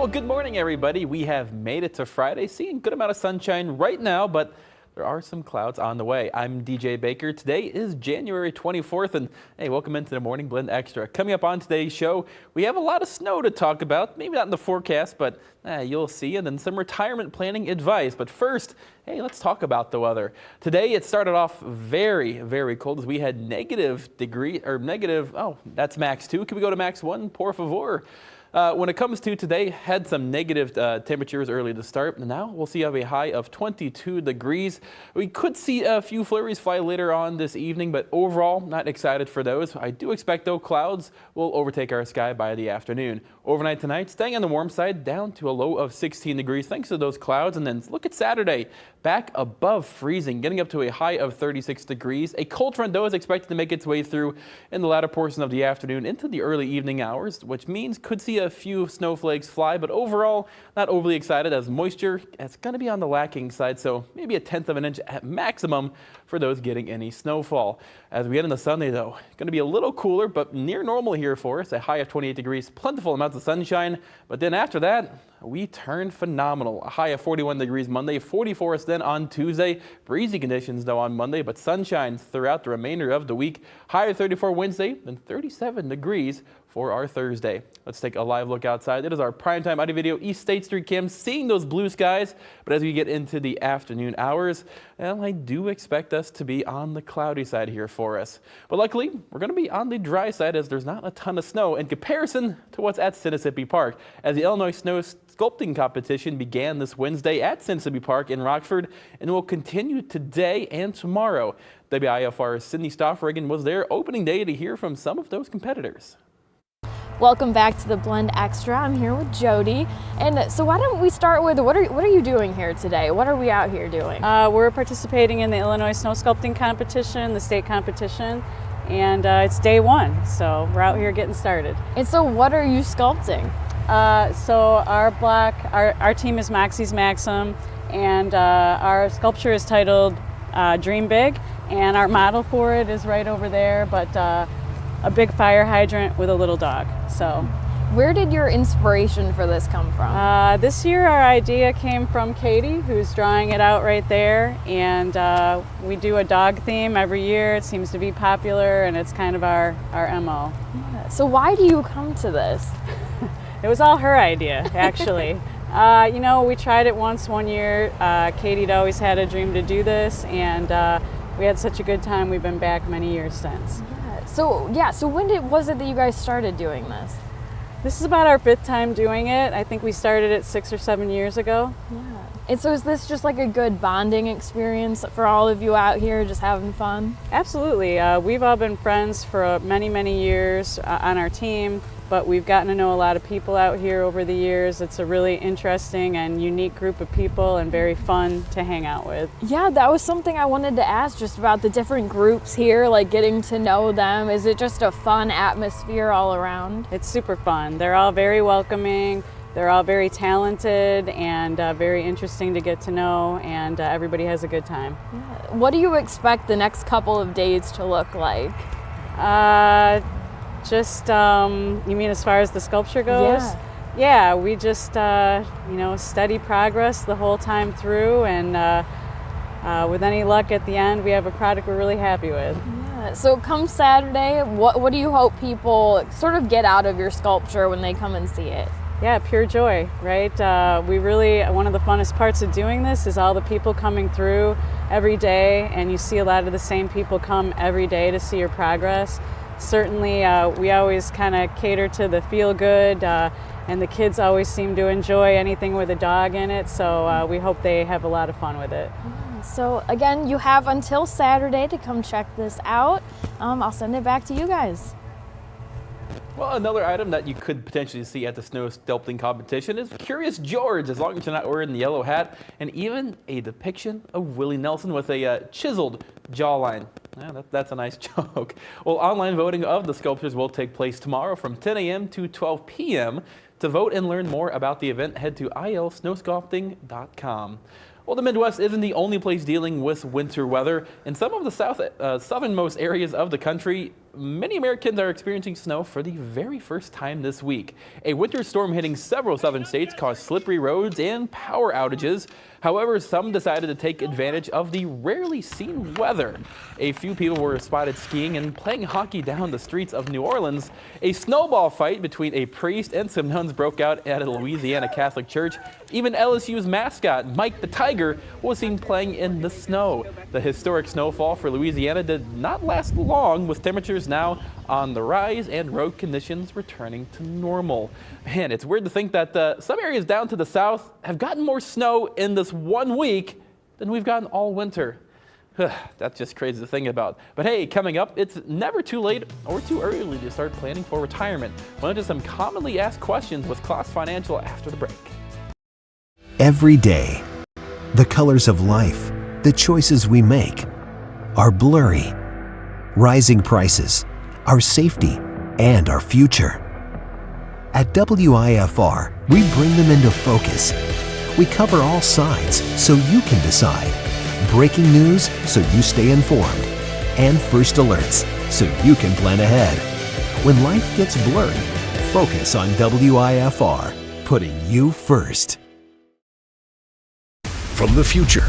Well, good morning, everybody. We have made it to Friday, seeing a good amount of sunshine right now, but there are some clouds on the way. I'm DJ Baker. Today is January 24th, and hey, welcome into the Morning Blend Extra. Coming up on today's show, we have a lot of snow to talk about. Maybe not in the forecast, but you'll see, and then some retirement planning advice. But first, hey, let's talk about the weather. Today, it started off very, very cold as we had that's max 2. Can we go to max 1, por favor? When it comes to today, had some negative temperatures early to start. Now we'll see a high of 22 degrees. We could see a few flurries fly later on this evening, but overall, not excited for those. I do expect, though, clouds will overtake our sky by the afternoon. Overnight tonight, staying on the warm side, down to a low of 16 degrees thanks to those clouds. And then look at Saturday, back above freezing, getting up to a high of 36 degrees. A cold front, though, is expected to make its way through in the latter portion of the afternoon into the early evening hours, which means could see a few snowflakes fly, but overall not overly excited as moisture is going to be on the lacking side, so maybe 1/10 of an inch at maximum for those getting any snowfall. As we get into Sunday, though, going to be a little cooler, but near normal here for us, a high of 28 degrees, plentiful amounts of sunshine, but then after that, we turn phenomenal. A high of 41 degrees Monday, 44 then on Tuesday. Breezy conditions, though, on Monday, but sunshine throughout the remainder of the week. High of 34 Wednesday, then 37 degrees for our Thursday. Let's take a live look outside. It is our primetime audio video East State Street cam, seeing those blue skies. But as we get into the afternoon hours, well, I do expect us to be on the cloudy side here for us. But luckily, we're going to be on the dry side as there's not a ton of snow in comparison to what's at Mississippi Park. As the Illinois Snow Sculpting Competition began this Wednesday at Mississippi Park in Rockford and will continue today and tomorrow. WIFR's Sydney Stoffregan was there opening day to hear from some of those competitors. Welcome back to the Blend Extra. I'm here with Jody. And so why don't we start with what are you doing here today? What are we out here doing? We're participating in the Illinois Snow Sculpting Competition, the state competition, and it's day 1. So we're out here getting started. And so what are you sculpting? So our team is Moxie's Maxim, and our sculpture is titled Dream Big, and our model for it is right over there, but a big fire hydrant with a little dog. So, where did your inspiration for this come from? This year our idea came from Katie, who's drawing it out right there, and we do a dog theme every year. It seems to be popular, and it's kind of our MO. Yeah. So why do you come to this? It was all her idea, actually. We tried it one year. Katie'd always had a dream to do this, and we had such a good time. We've been back many years since. So when was it that you guys started doing this? This is about our 5th time doing it. I think we started it 6 or 7 years ago. Yeah. And so is this just like a good bonding experience for all of you out here just having fun? Absolutely. We've all been friends for many, many years on our team, but we've gotten to know a lot of people out here over the years. It's a really interesting and unique group of people and very fun to hang out with. Yeah, that was something I wanted to ask just about the different groups here, like getting to know them. Is it just a fun atmosphere all around? It's super fun. They're all very welcoming. They're all very talented and very interesting to get to know, and everybody has a good time. Yeah. What do you expect the next couple of days to look like? You mean as far as the sculpture goes? Yeah, we just, steady progress the whole time through, and with any luck at the end, we have a product we're really happy with. Yeah. So come Saturday, what do you hope people sort of get out of your sculpture when they come and see it? Yeah, pure joy, right? One of the funnest parts of doing this is all the people coming through every day, and you see a lot of the same people come every day to see your progress. Certainly, we always kind of cater to the feel good, and the kids always seem to enjoy anything with a dog in it, so we hope they have a lot of fun with it. So again, you have until Saturday to come check this out. I'll send it back to you guys. Well, another item that you could potentially see at the Snow Sculpting Competition is Curious George, as long as you're not wearing the yellow hat, and even a depiction of Willie Nelson with a chiseled jawline. Yeah, that's a nice joke. Well, online voting of the sculptures will take place tomorrow from 10 a.m. to 12 p.m. To vote and learn more about the event, head to ilsnowsculpting.com. Well, the Midwest isn't the only place dealing with winter weather. In some of the southernmost areas of the country, many Americans are experiencing snow for the very first time this week. A winter storm hitting several southern states caused slippery roads and power outages. However, some decided to take advantage of the rarely seen weather. A few people were spotted skiing and playing hockey down the streets of New Orleans. A snowball fight between a priest and some nuns broke out at a Louisiana Catholic church. Even LSU's mascot, Mike the Tiger, was seen playing in the snow. The historic snowfall for Louisiana did not last long, with temperatures now on the rise and road conditions returning to normal. Man, it's weird to think that some areas down to the south have gotten more snow in this 1 week than we've gotten all winter. That's just crazy to think about. But hey, coming up, it's never too late or too early to start planning for retirement. We'll into some commonly asked questions with Klaas Financial after the break. Every day, the colors of life, the choices we make, are blurry. Rising prices, our safety, and our future. At WIFR, we bring them into focus. We cover all sides so you can decide. Breaking news so you stay informed. And first alerts so you can plan ahead. When life gets blurry, focus on WIFR, putting you first. From the future.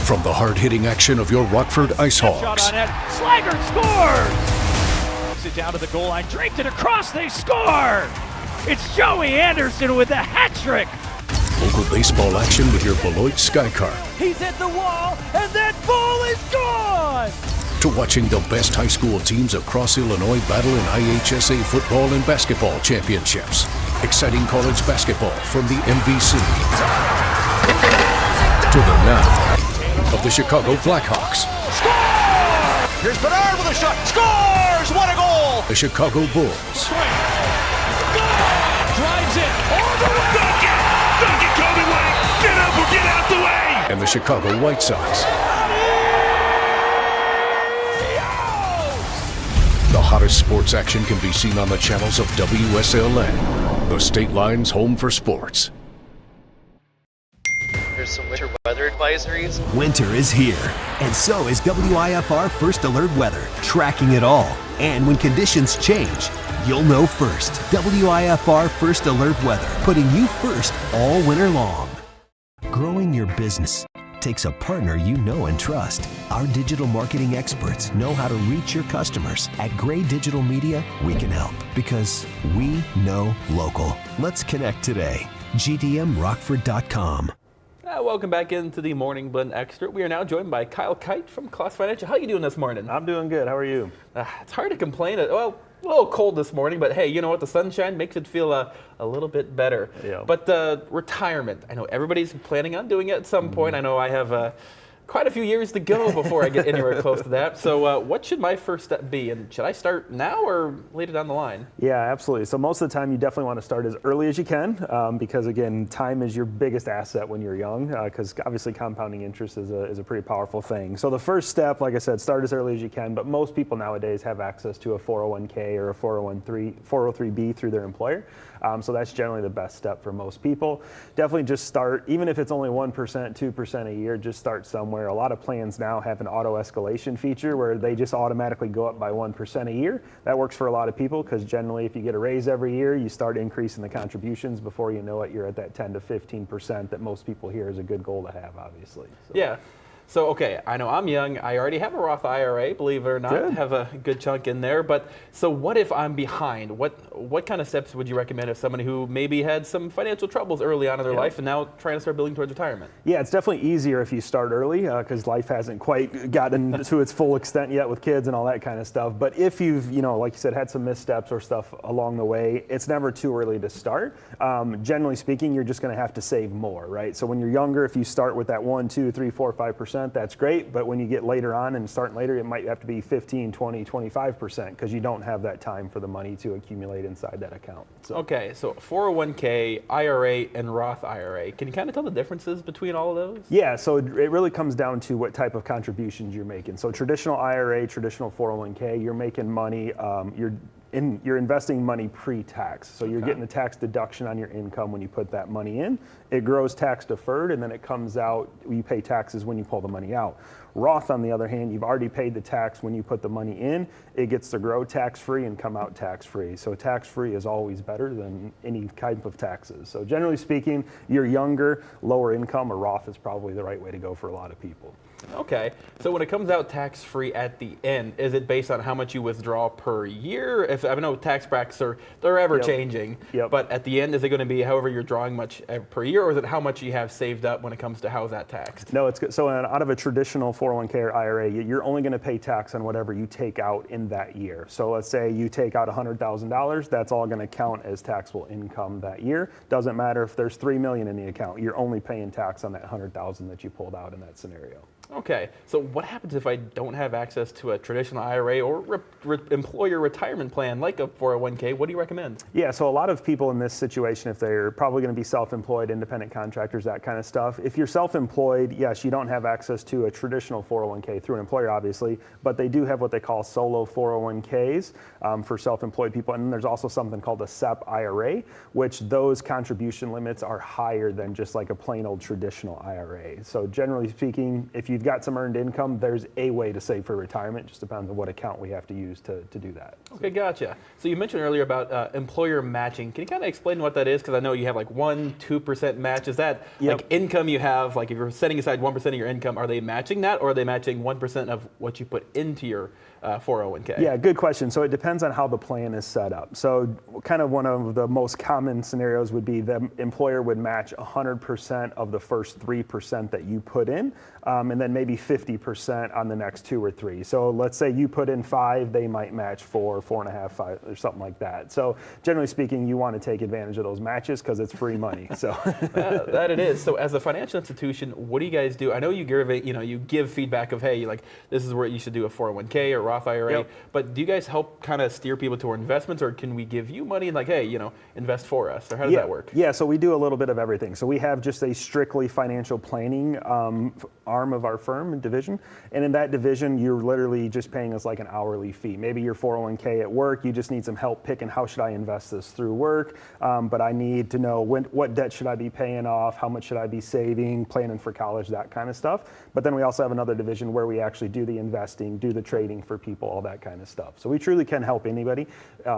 From the hard-hitting action of your Rockford Ice Hawks. Shot on net. Slager scores! Sit down to the goal line, draped it across, they score! It's Joey Anderson with a hat trick! Local baseball action with your Beloit Sky Car. He's hit the wall, and that ball is gone! To watching the best high school teams across Illinois battle in IHSA football and basketball championships. Exciting college basketball from the MVC. To the now of the Chicago Blackhawks. Score! Here's Bernard with a shot. Scores! What a goal! The Chicago Bulls. Drives it all the way. Dunk it, Kobe White. Get up or get out the way. And the Chicago White Sox. The hottest sports action can be seen on the channels of WSLN, the State Line's home for sports. There's some winter weather advisories. Winter is here, and so is WIFR First Alert Weather, tracking it all. And when conditions change, you'll know first. WIFR First Alert Weather, putting you first all winter long. Growing your business takes a partner you know and trust. Our digital marketing experts know how to reach your customers. At Gray Digital Media, we can help because we know local. Let's connect today. GDMRockford.com. Welcome back into the Morning Blend Extra. We are now joined by Kyle Kite from Klaas Financial. How are you doing this morning? I'm doing good. How are you? It's hard to complain. Well, a little cold this morning, but hey, you know what? The sunshine makes it feel a little bit better. Yeah. But retirement, I know everybody's planning on doing it at some point. I know I have quite a few years to go before I get anywhere close to that. So what should my first step be? And should I start now or later down the line? Yeah, absolutely. So most of the time you definitely want to start as early as you can because again, time is your biggest asset when you're young because obviously compounding interest is a pretty powerful thing. So the first step, like I said, start as early as you can, but most people nowadays have access to a 401k or a 403b through their employer. So that's generally the best step for most people. Definitely just start, even if it's only 1%, 2% a year, just start somewhere. A lot of plans now have an auto escalation feature where they just automatically go up by 1% a year. That works for a lot of people because generally if you get a raise every year, you start increasing the contributions. Before you know it, you're at that 10 to 15% that most people hear is a good goal to have, obviously. So. Yeah. So, okay, I know I'm young. I already have a Roth IRA, believe it or not. Good. Have a good chunk in there. But so what if I'm behind? What kind of steps would you recommend if somebody who maybe had some financial troubles early on in their life and now trying to start building towards retirement? Yeah, it's definitely easier if you start early because life hasn't quite gotten to its full extent yet with kids and all that kind of stuff. But if you've, like you said, had some missteps or stuff along the way, it's never too early to start. Generally speaking, you're just going to have to save more, right? So when you're younger, if you start with that 1, 2, 3, 4, 5%, that's great. But when you get later on and starting later, it might have to be 15, 20, 25% because you don't have that time for the money to accumulate inside that account. So. Okay, so 401k, IRA, and Roth IRA. Can you kind of tell the differences between all of those? Yeah, so it really comes down to what type of contributions you're making. So traditional IRA, traditional 401k, you're making money, you're you're investing money pre-tax. So you're getting a tax deduction on your income when you put that money in. It grows tax deferred, and then it comes out, you pay taxes when you pull the money out. Roth, on the other hand, you've already paid the tax when you put the money in. It gets to grow tax-free and come out tax-free. So tax-free is always better than any type of taxes. So generally speaking, you're younger, lower income, a Roth is probably the right way to go for a lot of people. Okay, so when it comes out tax-free at the end, is it based on how much you withdraw per year? If I know tax brackets they're ever changing, but at the end, is it going to be however you're drawing much per year, or is it how much you have saved up when it comes to how's that taxed? No, it's good. So out of a traditional 401k or IRA, you're only going to pay tax on whatever you take out in that year. So let's say you take out $100,000, that's all going to count as taxable income that year. Doesn't matter if there's $3 million in the account, you're only paying tax on that $100,000 that you pulled out in that scenario. Okay, so what happens if I don't have access to a traditional IRA or employer retirement plan like a 401k? What do you recommend? Yeah, so a lot of people in this situation, if they're probably going to be self-employed, independent contractors, that kind of stuff. If you're self-employed, yes, you don't have access to a traditional 401k through an employer, obviously, but they do have what they call solo 401ks for self-employed people. And then there's also something called a SEP IRA, which those contribution limits are higher than just like a plain old traditional IRA. So generally speaking, if you've got some earned income, there's a way to save for retirement. Just depends on what account we have to use to do that. Okay, gotcha. So you mentioned earlier about employer matching. Can you kind of explain what that is? Because I know you have like 1-2% match. Is that like income you have, like if you're setting aside 1% of your income, are they matching that, or are they matching 1% of what you put into your 401k? Yeah, good question. So it depends on how the plan is set up. So kind of one of the most common scenarios would be the employer would match 100% of the first 3% that you put in, and then maybe 50% on the next 2 or 3. So let's say you put in 5, they might match 4, 4.5, 5, or something like that. So generally speaking, you want to take advantage of those matches because it's free money. So that it is. So as a financial institution, what do you guys do? I know you give feedback of, hey, like this is where you should do a 401k or Roth IRA, but do you guys help kind of steer people toward investments, or can we give you money and like, hey, invest for us, or how does that work? Yeah, so we do a little bit of everything. So we have just a strictly financial planning arm of our firm and division, and in that division, you're literally just paying us like an hourly fee. Maybe your 401k at work, you just need some help picking how should I invest this through work, but I need to know what debt should I be paying off, how much should I be saving, planning for college, that kind of stuff. But then we also have another division where we actually do the investing, do the trading for people, all that kind of stuff. So we truly can help anybody.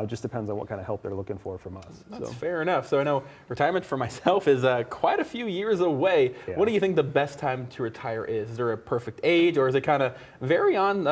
Just depends on what kind of help they're looking for from us. That's fair enough. So I know retirement for myself is quite a few years away. Yeah. What do you think the best time to retire is? Is there a perfect age, or is it kind of vary on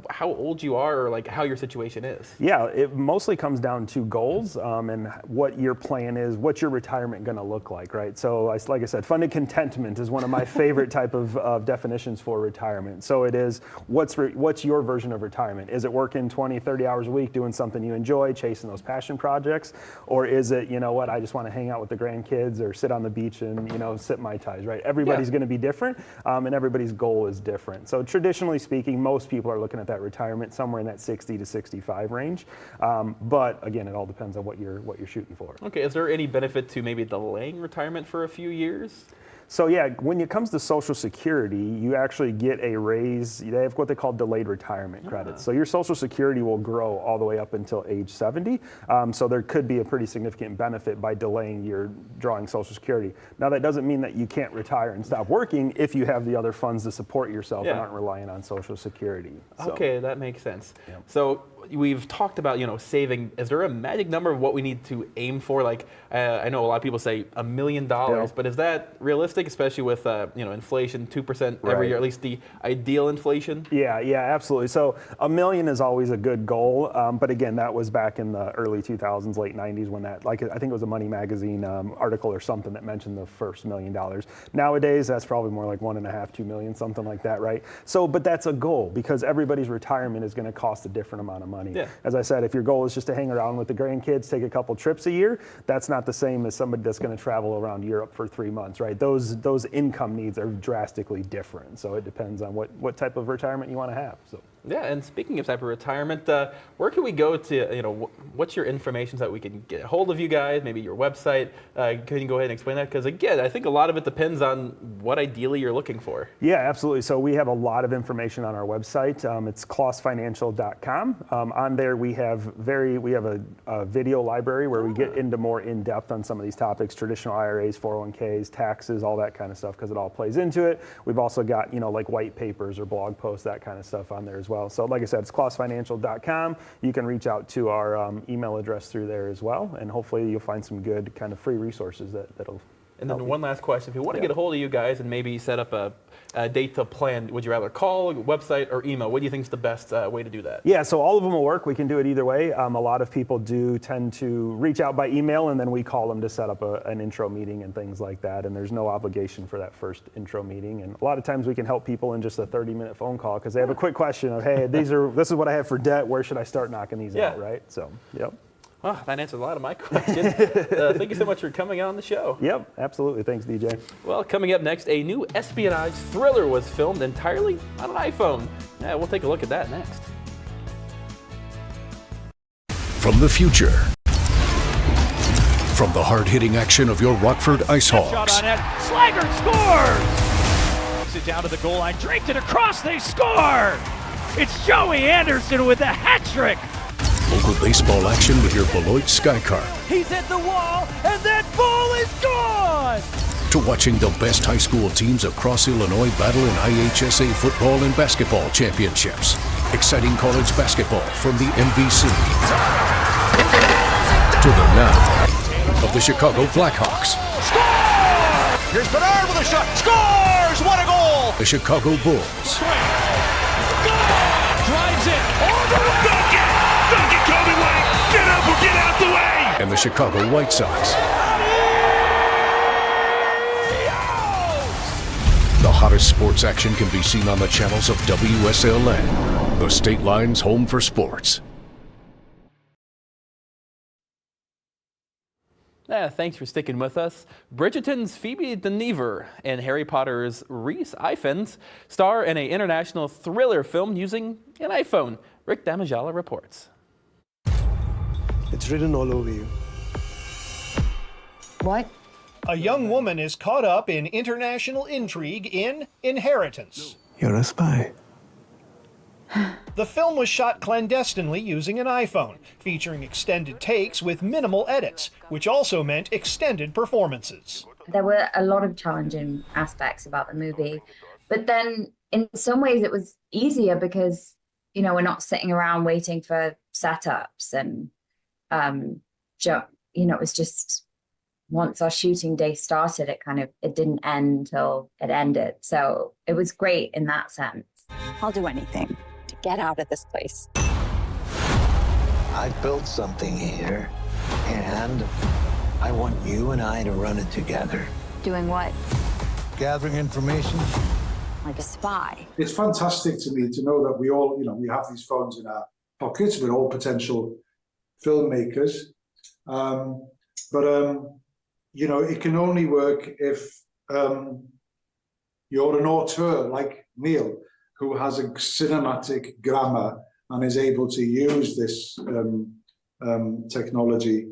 how old you are or like how your situation is? Yeah, it mostly comes down to goals and what your plan is, what's your retirement going to look like, right? So like I said, funded contentment is one of my favorite type of definitions for retirement. So it is, what's your version of retirement? Is it working 20, 30 hours a week, doing something you enjoy, chasing those passion projects? Or is it, I just want to hang out with the grandkids or sit on the beach and, sip Mai Tais, right? Everybody's going to be different, and everybody's goal is different. So traditionally speaking, most people are looking at that retirement somewhere in that 60 to 65 range. But again, it all depends on what you're shooting for. Okay, is there any benefit to maybe delaying retirement for a few years? So yeah, when it comes to Social Security, you actually get a raise. They have what they call delayed retirement credits. So your Social Security will grow all the way up until age 70. So there could be a pretty significant benefit by delaying your drawing Social Security. Now that doesn't mean that you can't retire and stop working if you have the other funds to support yourself and aren't relying on Social Security. Okay, that makes sense. So we've talked about, saving. Is there a magic number of what we need to aim for? Like, I know a lot of people say $1 million, but is that realistic, especially with, inflation, 2% every year, at least the ideal inflation? Yeah, absolutely. So $1 million is always a good goal. But again, that was back in the early 2000s, late 90s when that, I think it was a Money Magazine article or something that mentioned the first $1 million. Nowadays, that's probably more like 1.5, 2 million, something like that, right? So, but that's a goal because everybody's retirement is going to cost a different amount of money. Yeah. As I said, if your goal is just to hang around with the grandkids, take a couple trips a year, that's not the same as somebody that's going to travel around Europe for 3 months, right? Those income needs are drastically different. So it depends on what type of retirement you want to have. So. Yeah, and speaking of type of retirement, where can we go to, what's your information so that we can get a hold of you guys, maybe your website? Can you go ahead and explain that? Because again, I think a lot of it depends on what ideally you're looking for. Yeah, absolutely. So we have a lot of information on our website. It's klaasfinancial.com. On there we have a video library where we get into more in depth on some of these topics, traditional IRAs, 401ks, taxes, all that kind of stuff, because it all plays into it. We've also got, like white papers or blog posts, that kind of stuff on there as well. So like I said, it's klaasfinancial.com. You can reach out to our email address through there as well, and hopefully you'll find some good kind of free resources that'll. And then one last question: if you want to get a hold of you guys and maybe set up a date to plan, would you rather call, website, or email? What do you think is the best way to do that? Yeah, so all of them will work. We can do it either way. A lot of people do tend to reach out by email, and then we call them to set up an intro meeting and things like that. And there's no obligation for that first intro meeting. And a lot of times we can help people in just a 30-minute phone call because they have a quick question of, hey, this is what I have for debt. Where should I start knocking these out, right? So, yep. Well, that answers a lot of my questions. Thank you so much for coming on the show. Yep, absolutely. Thanks, DJ. Well, coming up next, a new espionage thriller was filmed entirely on an iPhone. Yeah, we'll take a look at that next. From the future, from the hard-hitting action of your Rockford IceHawks. Shot on net. Slaggert scores! Takes it down to the goal line, draped it across, they score! It's Joey Anderson with a hat trick! Local baseball action with your Beloit Skycar. He's at the wall, and that ball is gone! To watching the best high school teams across Illinois battle in IHSA football and basketball championships. Exciting college basketball from the MVC. To the now of the Chicago Blackhawks. Score! Here's Bernard with a shot. Scores! What a goal! The Chicago Bulls. Drives it all the way! Dunk it, Kobe White! Get up or get out the way! And the Chicago White Sox. The hottest sports action can be seen on the channels of WSLN, the State Line's home for sports. Thanks for sticking with us. Bridgerton's Phoebe de Never and Harry Potter's Rhys Ifans star in an international thriller film using an iPhone. Rick Damajala reports. It's written all over you. What? A young woman is caught up in international intrigue in Inheritance. You're a spy. The film was shot clandestinely using an iPhone, featuring extended takes with minimal edits, which also meant extended performances. There were a lot of challenging aspects about the movie, but then in some ways it was easier because, we're not sitting around waiting for setups and, it was just once our shooting day started, it didn't end till it ended. So it was great in that sense. I'll do anything to get out of this place. I've built something here, and I want you and I to run it together. Doing what? Gathering information. Like a spy. It's fantastic to me to know that we all, we have these phones in our pockets. We're all potential filmmakers. It can only work if you're an auteur like Neil, who has a cinematic grammar and is able to use this technology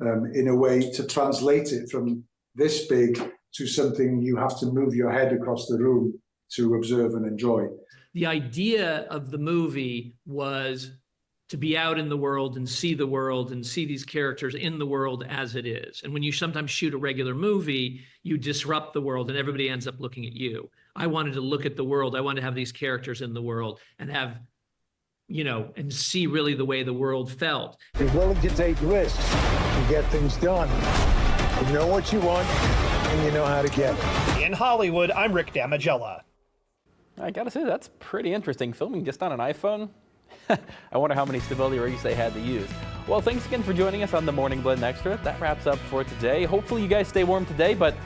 in a way to translate it from this big to something you have to move your head across the room to observe and enjoy. The idea of the movie was to be out in the world and see these characters in the world as it is. And when you sometimes shoot a regular movie, you disrupt the world and everybody ends up looking at you. I wanted to look at the world. I wanted to have these characters in the world and have, and see really the way the world felt. You're willing to take risks to get things done. You know what you want and you know how to get it. In Hollywood, I'm Rick Damajella. I gotta say, that's pretty interesting. Filming just on an iPhone? I wonder how many stability rigs they had to use. Well, thanks again for joining us on the Morning Blend Extra. That wraps up for today. Hopefully you guys stay warm today, but